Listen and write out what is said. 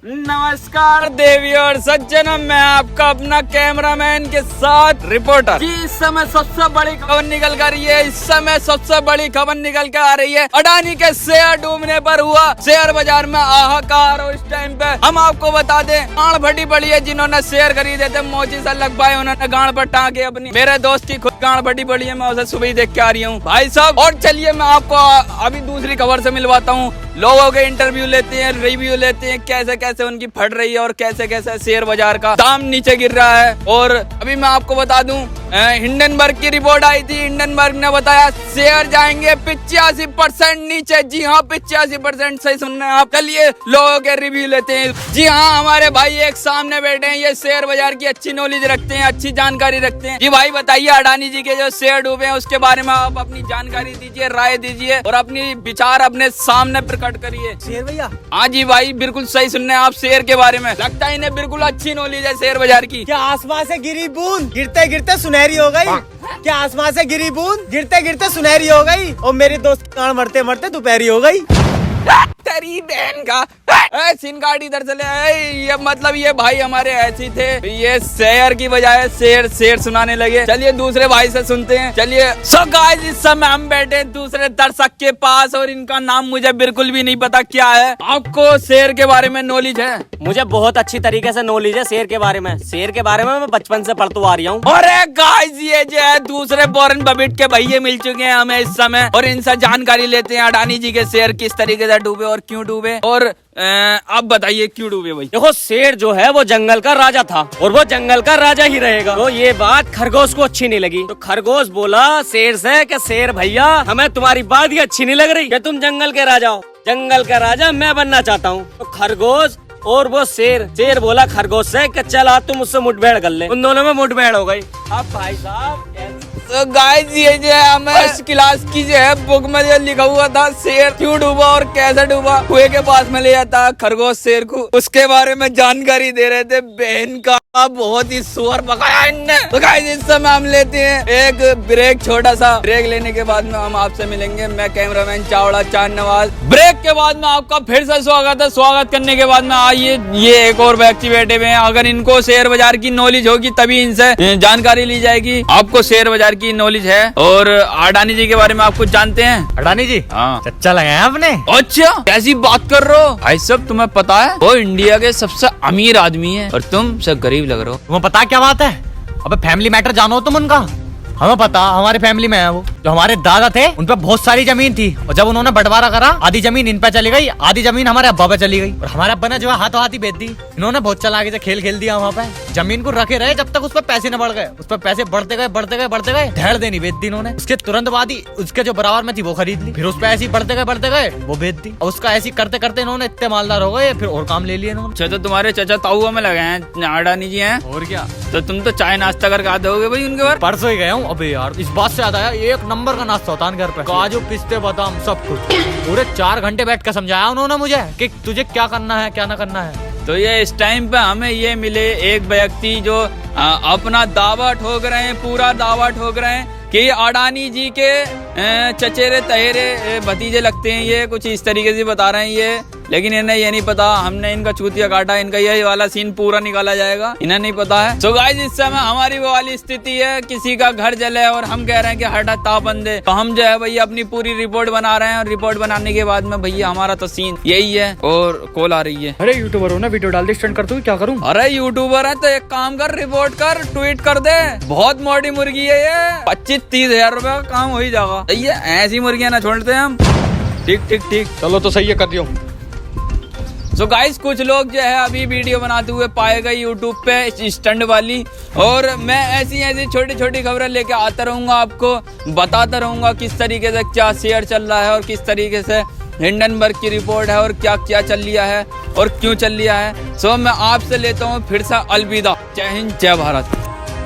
नमस्कार देवी और सज्जनों, मैं आपका अपना कैमरामैन के साथ रिपोर्टर। जी इस समय सबसे बड़ी खबर निकल कर रही है। इस समय सबसे बड़ी खबर निकल कर आ रही है अडानी के शेयर डूबने पर हुआ शेयर बाजार में हाहाकार। और इस टाइम पे हम आपको बता दें, गांड फटी पड़ी है। जिन्होंने शेयर खरीदे थे मोची से लग पाए, उन्होंने गांड पर टांगे अपनी। मेरे दोस्त की खुद गांड फटी पड़ी है, मैं उसे सुबह ही देख के आ रही हूँ भाई साहब। और चलिए मैं आपको अभी दूसरी खबर से मिलवाता हूँ। लोगों के इंटरव्यू लेते हैं, रिव्यू लेते हैं, कैसे कैसे उनकी फट रही है और कैसे कैसे शेयर बाजार का दाम नीचे गिर रहा है। और अभी मैं आपको बता दूं, हिंडनबर्ग की रिपोर्ट आई थी। हिंडनबर्ग ने बताया शेयर जाएंगे 85% नीचे। जी हाँ, 85% सही सुन रहे हैं आप। चलिए लोगों के रिव्यू लेते हैं। जी हाँ, हमारे भाई एक सामने बैठे हैं, ये शेयर बाजार की अच्छी नॉलेज रखते हैं, अच्छी जानकारी रखते हैं। जी भाई बताइए, अडानी जी के जो शेयर डूबे हैं उसके बारे में आप अपनी जानकारी दीजिए, राय दीजिए और अपनी विचार अपने सामने प्रकट करिए। शेयर भैया? हाँ जी भाई, बिल्कुल सही सुन रहे हैं आप। शेयर के बारे में लगता है इन्हें बिल्कुल अच्छी नॉलेज है शेयर बाजार की। क्या आसमान से गिरी बूंद गिरते गिरते सुनहरी हो गई? क्या आसमान से गिरी बूंद गिरते गिरते सुनहरी हो गई और मेरी दोस्त की कान मरते मरते दोपहरी हो गई? तेरी बहन का सिन कार्ड इधर से ले आए। ये मतलब ये भाई हमारे ऐसे थे, ये शेयर की बजाय शेर सुनाने लगे। चलिए दूसरे भाई से सुनते हैं। चलिए सो गाइस, इस समय हम बैठे दूसरे दर्शक के पास और इनका नाम मुझे बिल्कुल भी नहीं पता क्या है। आपको शेयर के बारे में नॉलेज है? मुझे बहुत अच्छी तरीके से नॉलेज है शेयर के बारे में। शेयर के बारे में मैं बचपन से पढ़ता आ रही हूँ। अरे गाइस, ये जो है दूसरे वॉरेन बफेट के भैये मिल चुके हैं हमें इस समय और इनसे जानकारी लेते हैं अडानी जी के शेयर किस तरीके से डूबे और क्यों डूबे। और आप बताइए क्यों डूबे भाई? देखो, शेर जो है वो जंगल का राजा था और वो जंगल का राजा ही रहेगा। तो ये बात खरगोश को अच्छी नहीं लगी, तो खरगोश बोला शेर से कि शेर भैया, हमें तुम्हारी बात ही अच्छी नहीं लग रही कि तुम जंगल के राजा हो। जंगल का राजा मैं बनना चाहता हूँ। तो खरगोश और वो शेर बोला खरगोश से कि चल आज तुम मुझसे मुठभेड़ कर ले। उन दोनों में मुठभेड़ हो गई। अब भाई साहब तो गाइस, ये जो है हमें फर्स्ट क्लास की जो है बुक में जो लिखा हुआ था शेर क्यों डूबा और कैसे डूबा, कुएं के पास में ले जाता खरगोश शेर को, उसके बारे में जानकारी दे रहे थे। बहन का बहुत ही सुअर पकाया इनने। तो गाइस, इस समय हम लेते हैं एक ब्रेक, छोटा सा ब्रेक। लेने के बाद में हम आपसे मिलेंगे। मैं कैमरामैन चावड़ा चांद नवाज। ब्रेक के बाद में आपका फिर से स्वागत है। स्वागत करने के बाद में आइए, ये एक और व्यक्ति बैठे हुए हैं। अगर इनको शेयर बाजार की नॉलेज होगी तभी इनसे जानकारी ली जाएगी। आपको शेयर बाजार की नॉलेज है और अडानी जी के बारे में आप कुछ जानते हैं? अडानी जी? हाँ। चच्चा लगे हैं आपने? अच्छा, कैसी बात कर रहे हो भाई साहब? तुम्हें पता है वो इंडिया के सबसे अमीर आदमी है और तुम सब गरीब लग रहे हो। तुम्हें पता क्या बात है? अबे फैमिली मैटर जानो तुम उनका? हमें पता, हमारे फैमिली में है वो। जो हमारे दादा थे उन पे बहुत सारी जमीन थी और जब उन्होंने बंटवारा करा, आधी जमीन इन पे चली गई, आधी जमीन हमारे अब्बा पे चली गई। और हमारे अब्बा ने जो है हाथों हाथ ही बेच दी। इन्होंने बहुत चालाकी से खेल दिया वहाँ पे। जमीन को रखे रहे जब तक उस पर पैसे न बढ़ गए। उस पर पैसे बढ़ते गए ढेर देनी बेच दी इन्होंने। उसके तुरंत बाद ही उसके जो बराबर में थी वो खरीद ली। फिर उस पर ऐसी बढ़ते गए वो बेच दी। और उसका ऐसी करते करते इन्होंने इतने मालदार हो गए, फिर और काम ले लिए इन्होंने। अच्छा, तो तुम्हारे चाचा ताऊ में लगे हैं अडानी जी हैं? और क्या, तो तुम तो चाय नाश्ता करके आते होगे भाई उनके बारे? परसों ही गया हूँ। अबे यार, इस बात से याद आया, एक नंबर का नाश्ता होता है घर पे। काजू पिस्ते बादाम सब कुछ। पूरे 4 घंटे बैठ कर समझाया उन्होंने मुझे कि तुझे क्या करना है क्या ना करना है। तो ये इस टाइम पे हमें ये मिले एक व्यक्ति जो अपना दावा ठोक रहे हैं, पूरा दावा ठोक रहे हैं कि अडानी जी के चचेरे तहेरे भतीजे लगते हैं। ये कुछ इस तरीके से बता रहे हैं ये, लेकिन इन्हें ये नहीं पता हमने इनका चूतिया काटा। इनका ये वाला सीन पूरा निकाला जाएगा, इन्हें नहीं पता है। तो गाइस, इस समय हमारी वो वाली स्थिति है, किसी का घर जले और हम कह रहे हैं कि हटा तापन दे। तो हम जो है भैया अपनी पूरी रिपोर्ट बना रहे हैं और रिपोर्ट बनाने के बाद में भैया हमारा तो सीन यही है। और कॉल आ रही है। अरे यूट्यूबर हो ना, वीडियो डाल दे, स्टंट कर तू, क्या करूं? अरे यूट्यूबर है तो एक काम कर, रिपोर्ट कर, ट्वीट कर दे। बहुत मोटी मुर्गी है ये, 25-30 हजार रुपए का काम हो ही जाएगा। सही है, ऐसी मुर्गियां ना छोड़ते हम। ठीक चलो तो सही है, कर दियो। तो गाइस, कुछ लोग जो है अभी वीडियो बनाते हुए पाए गए यूट्यूब पे स्टंट वाली। और मैं ऐसी छोटी छोटी खबरें लेके आता रहूंगा, आपको बताता रहूंगा किस तरीके से क्या शेयर चल रहा है और किस तरीके से हिंडनबर्ग की रिपोर्ट है और क्या क्या चल लिया है और क्यों चल लिया है। सो मैं आपसे लेता हूँ फिर से अलविदा। जय हिंद, जय भारत।